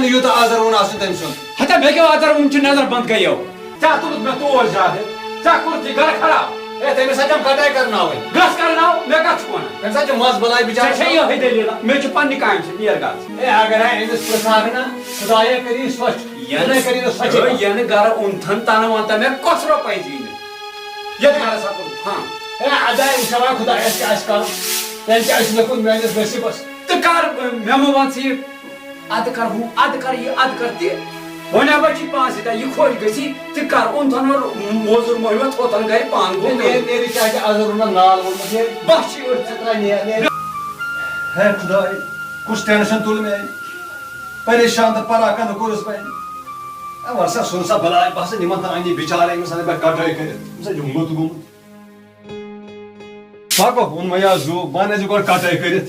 One यूत आजर one आसन तम सुन हता मे क्या आजर वन नजर बंद गयो चा तुल मे तोर जादे चा कुर्ती घर खराब ए तम सजम कटाई करना होय गस करना मे का छुना तम सजम मस बलाई बिचार से यो है दलीला मे च पन्नी काम से नियर गस ए अगर है इस प्रसाद ना खुदाया करी स्वच्छ याने करी तो सच याने घर उन्थन ताना वांता मे कसरो पैजी ये कर सकू हां ए अदा इंशाल्लाह खुदाया के आजकल तेल के आइस लकुन मैंने वैसे बस तो कर मेमो वांसी आद कर हूं आद कर ये आद करती होने बची पांच ता ये खोज गसी ते कर उन्थन और मोजुर मोहब्बत होतन गई पान गो मेरी क्या के आजर ना नाल वो मुझे बख्शी और चतरा ने है खुदाई कुछ टेंशन तुल में परेशान तो परा का कोरस पे वर्षा सुनसा भला बस निमंत्रण आनी बिचारे इंसान पे कटाई करे मुझे जुम्मो तो गुम पाको उन मया जो बाने जो कर कटाई करे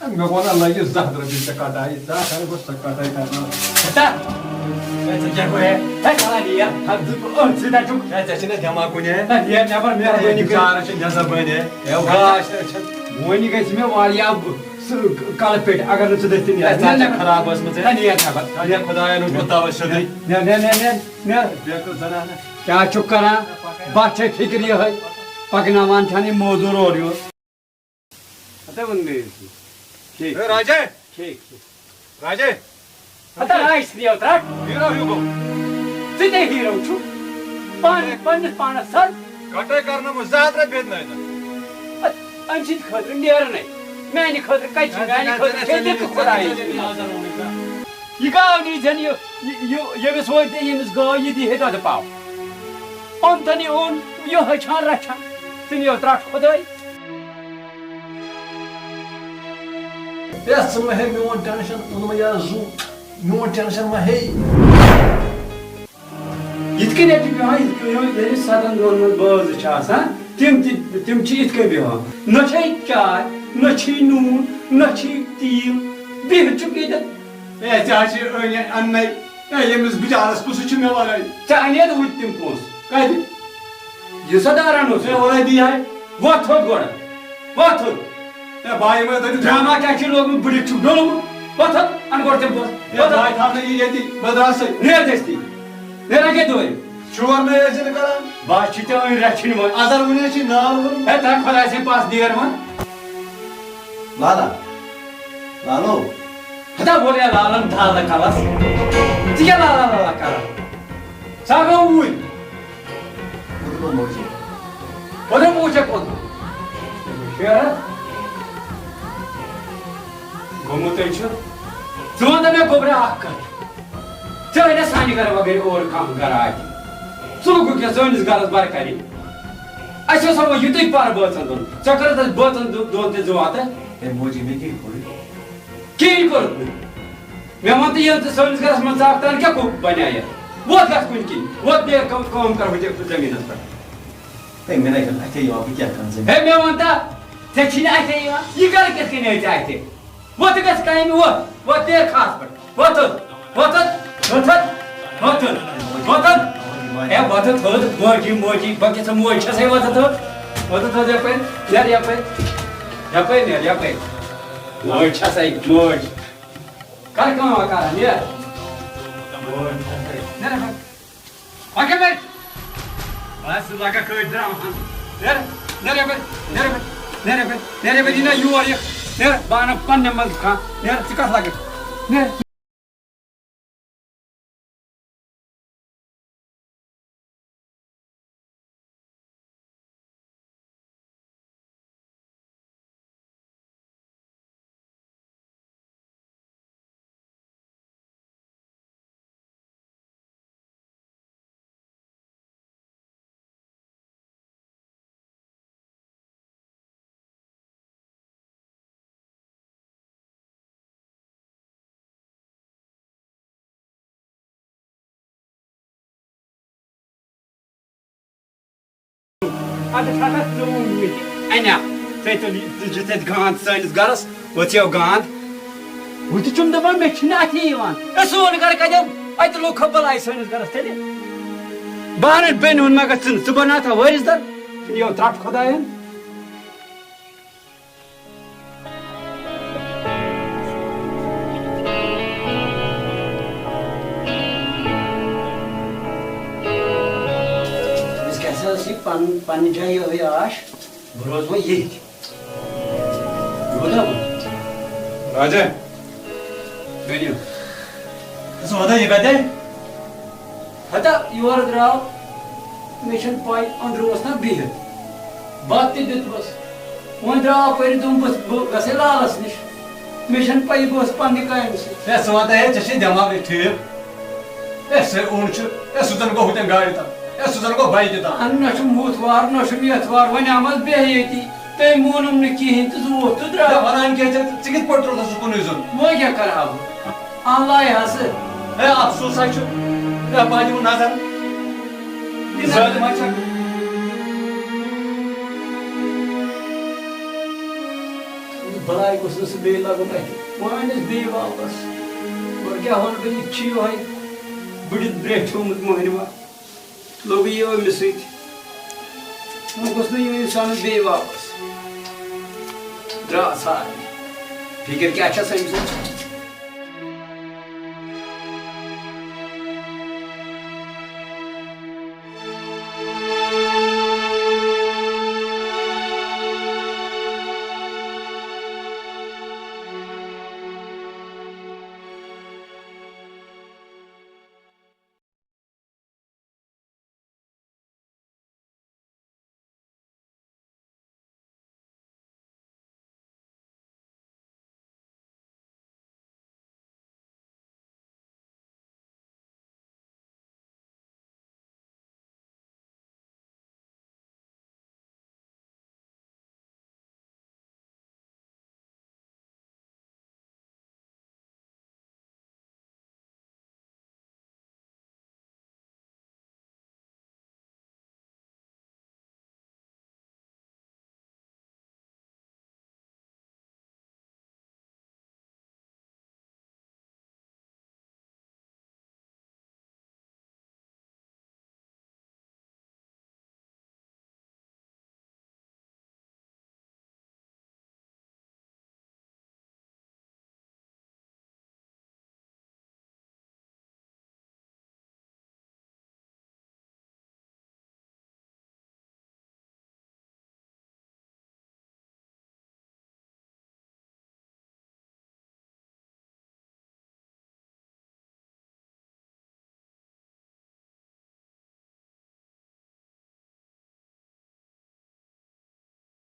मैं कोना लगे ज़ाहर बिच कटाई ता कर बस कटाई करना हटा ऐसे क्या को है चला लिया हम तो और सीधा चुप ऐसे ने जमा को ने ये नेवर मेरा बनी बिचारा से जजा बने ए गाश मोनी गइस में वालिया कालपेट अगर न दस्ती नहीं ऐसा खराब बस मुझे नहीं आता बस अरे खुदाया नु बताव सदी ने देखो जरा ना क्या चुप करा बात फिक्री है पकना मान थानी मौजूर हो रही हो अते बंदे ठीक ए राजे ठीक राजे अते राइस दियो ट्रक हीरो युगो सीधे हीरो छु पान सर कटाई करना मुझे ज़्यादा भेद नहीं अंशित खतर नियर नहीं मैंने खतर कच्ची मैंने खतर खेते को खुदाई ये गाँव नहीं जन ये भी सोचते ये मिस गाँव ये दी है तो पाओ उन तनी उन यो है छान रखा तनी यो त्राट खुदाई यस में है मेवन टेंशन उन में या जू मेवन टेंशन में है इतके ने भी हाँ इतके यो ये साधन दोन में बाज चासा तिम ची इतके भी हाँ न चाहिए चाय न छी नून न छी तेल बेह चुकी दे ए चाची अन्नै ए यमिस बिचारस कुछ छ मे वाला चाने तो तिम पोस कदि ये सदारण हो से वाला दी है वो थो गोड़ वो थो ए भाई में तो ड्रामा क्या छी लोग बड़ी छु डोलो वो थो अन गोड़ तिम पोस ए भाई था ने ये दी बदरास नेर देस्ती नेर के दोय शोर में ऐसे करा बात छी तो रखिन मो अदर उन्हें छी नाम ए ता खला से पास दियर मन लाला लालो हता बोले लालन धाल कलस तिया लाला कला सागो उई उर्लो मोजी ओदे मोजे कोन शेर गोमुते छ जोंदा में गोबरा आकर चले सानी कर वगैरह और काम कराई सुगु के जोनिस गालस बार करी अच्छा सब युतै पार बचन दोन चक्कर त बचन दोन ते जो आता ए मोजी में की कोई के कर मैं मत ये जोनिस गालस में जागता क्या को बनाया वो गस कुन की वो दे काम कर मुझे जमीन पर ते मैंने कहा थे यो अब क्या कर से हे मैं मनता ते छिना आते ये कर के नहीं चाहते वो तो गस काई में वो दे खास पर वो तो ए वो तो मोजी बाकी सब मोजी से वो तो या पे मोजी से मोजी कर कौन का ये मोजी ओके भाई बस लगा कोई ड्रामा नेरे पे दिना यू और ये नेरे बाना पन्ने मत खा नेरे चिका लगे नेरे Ada kata belum miti. Anya, saya tu jadi gant sains garas, wajib gant. Wajib cuma dapat mechina akiwan. Esok negara kajian, ay tu log khabal ay sains garas tadi. Bahan ben unma kasin, subhanallah, where is that? Ini orang trap khadayan. पन जाए ये आश रोज वो ये बोला राजा video so होता ये कहते हता योर द्राव मिशन पाई अंदर वसना बिह बात ते दित बस वो द्राव पर तुम बस गसे लालस निश मिशन पाई बस पानी कायम से ए सो होता है चशी दिमाग ठीक ऐसे ऊंच ऐसे सुजन को होते गाड़ी था ऐसे सुजन को भाई देता अन्ना शुमूतवार न शुमियतवार वने आमल बेहयती ते मोनम ने की हिंत जो तो द्रा वरान के चिकित पट्रो था सुको निजन वो क्या कर अब अल्लाह हस ए अफसोस है छु ए पानी में नजर इजाल माचा भलाई को से बे लागो मैं वाने बे वापस और क्या होन बे छी होय बड़ी ब्रेक छो मुत मोहनवा लोग ये मिसिक वो कुछ नहीं इंसान बे वापस द्रा सार फिकर क्या अच्छा समझ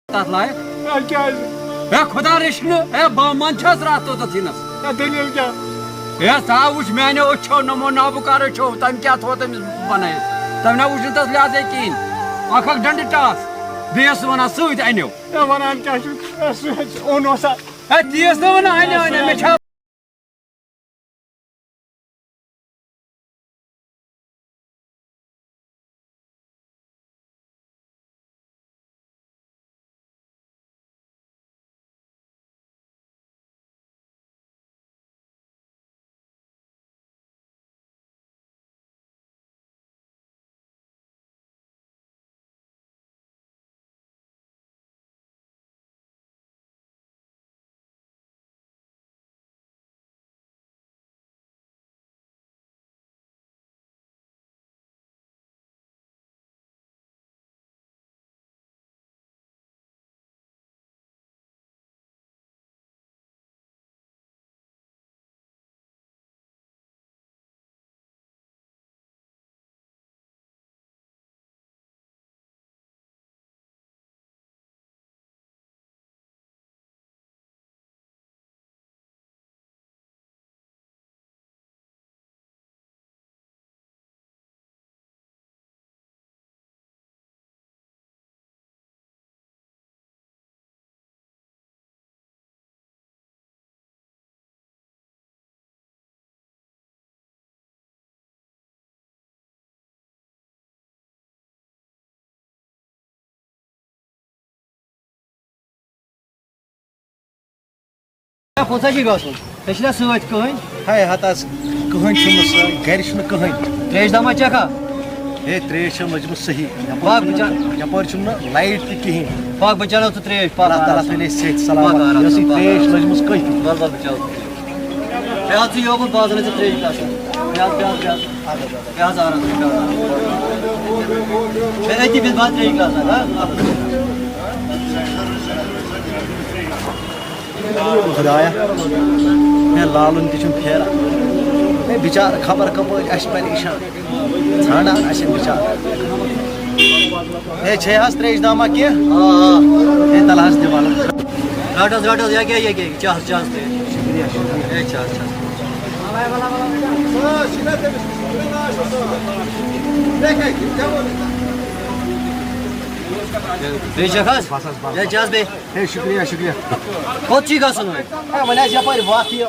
तात लायक क्या ए खुदा रिश्न ए बामन छस रात तो तथिनस दलील क्या ए साउच मैंने ओछो नमो नाबुकार छो तम क्या थो तम बनाए तम ना उछ तस लादे किन आखक डंड टास बेस वना सुद अनो वनान क्या ओनो सा ए दियस न वना अनो मे छा कोसा की गसन तछना सत कहन हाय हतास कहन छुन घर छुन कहन त्रेश दमा चखा हे त्रेश लजम सही पाक बचा यपर छुन लाइट त किहिन पाक बचालो तो त्रेश पाक अल्लाह ताला तले सेहत सलामत यसी त्रेश लजम कहि बल बल बचाओ याद से योगन बाजने से त्रेश का अति बिल बात रही क्लास खुदाया मैं लालुन तुम फेरा मैं बिचार खबर कप परेशान ान बिचार हे छे त्रेश दामा कह तल दिवान रटस रटस या क्या चास चास शुक्रिया शुक्रिया चास चास शुक्रिया शुक्रिया कोत गसन वन यप वत यह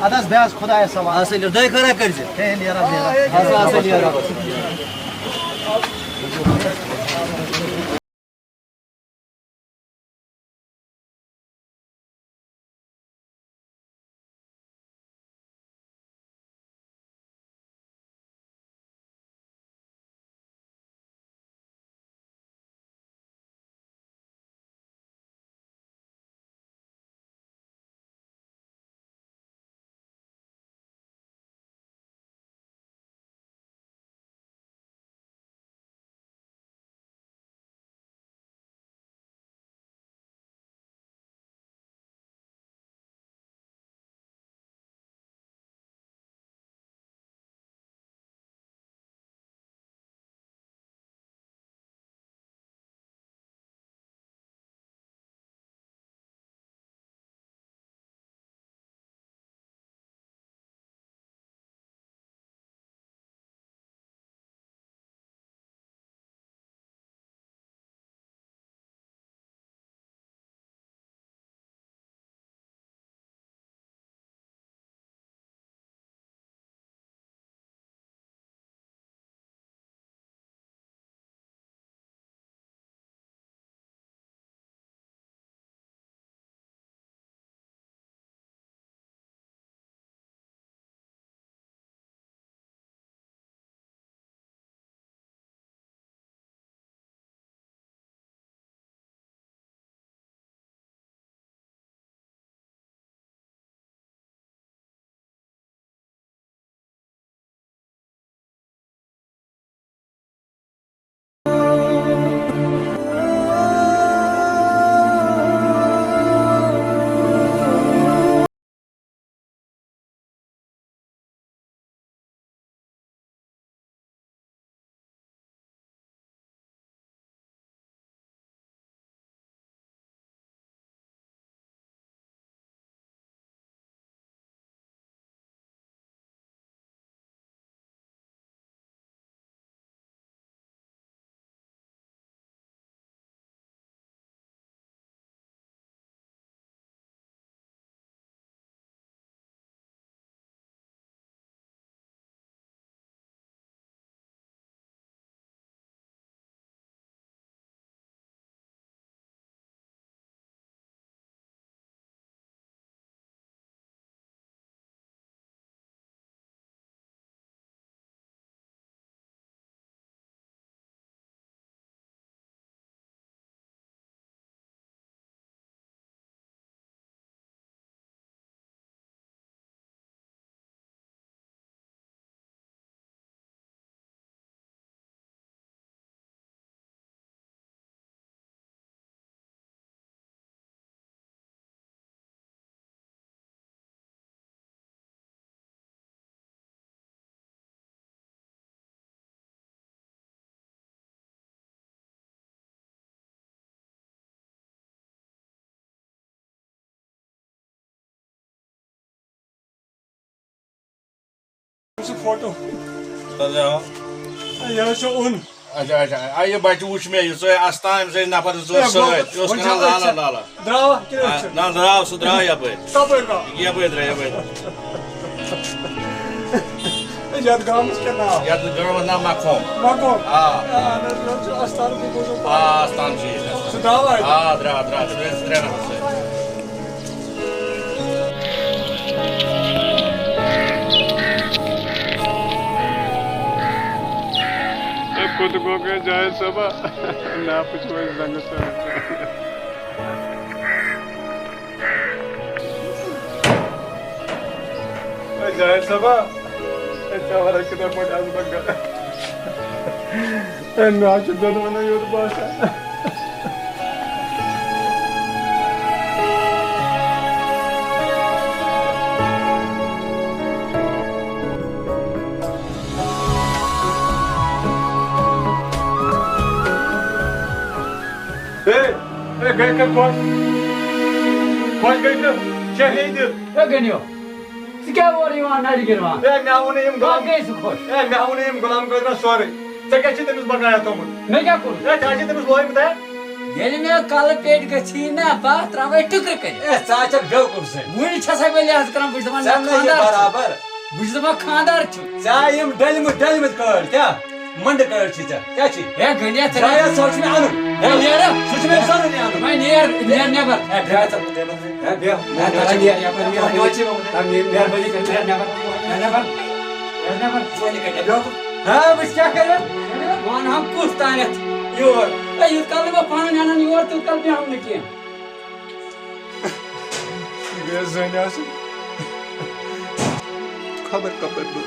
अदस बेस खुदा सवाल दह खरा कर फोटो यह अच्छा अच्छा आइए बच्चे उच में ये आस्थान से नफर लाला लाला द्राव ना द्राव सुद्रा या पे ये याद गांव के नाम याद गांव नाम माखोम हां आस्थान को बोलो आस्थान जी सुद्राव हां द्रा द्रा द्रा ना से खुद को के जाए सब ना पूछो जंग से जाए सब Çavara kadar mı az bak. En naçı donana yolu başa. Gayka koş. Koş gayka. Şehirdir. Ya geliyor. Sıkı var ya nerede girma? Mevunuyum Bak gulam. geysi koş. Mevunuyum gulam gözüne sorry. Çekeceğimiz bakaya tomun. Ne gel konuş? Çekeceğimiz loyum da. Geline kalı peyd geçine bak travma tükür kır. Saçak döv kursun. Bu çasa böyle yaz kram bu zaman Sen ne beraber? Bu zaman kandar çu. Sayım delimi kör. क्या मंड कर चीजा क्या ची Ya geliyor जाया travma. सोच में आनु Ya yere. सोच में सान नहीं आनु Ben ne var? ड्राइव तक दे Ya bir. Ben taşa diğer yapar ya. Tam yer bali कर ne var? Ne var? Ne var? Ha biz क्या करें? मान हम कुछ तानेत. Yor. Ya yüz kaldı mı panon yanan yor tut kalbi हम ne kiye? Gözünüyorsun. Kadar kapattı.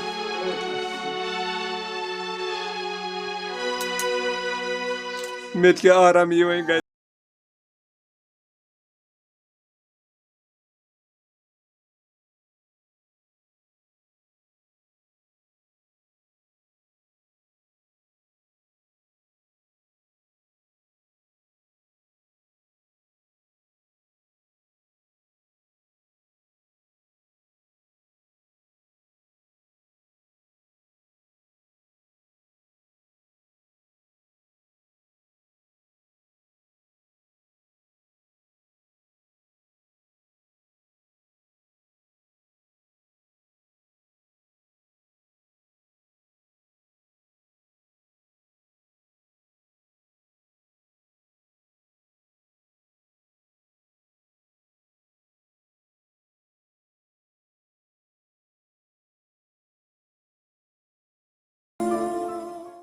Met ke aram iyi oyun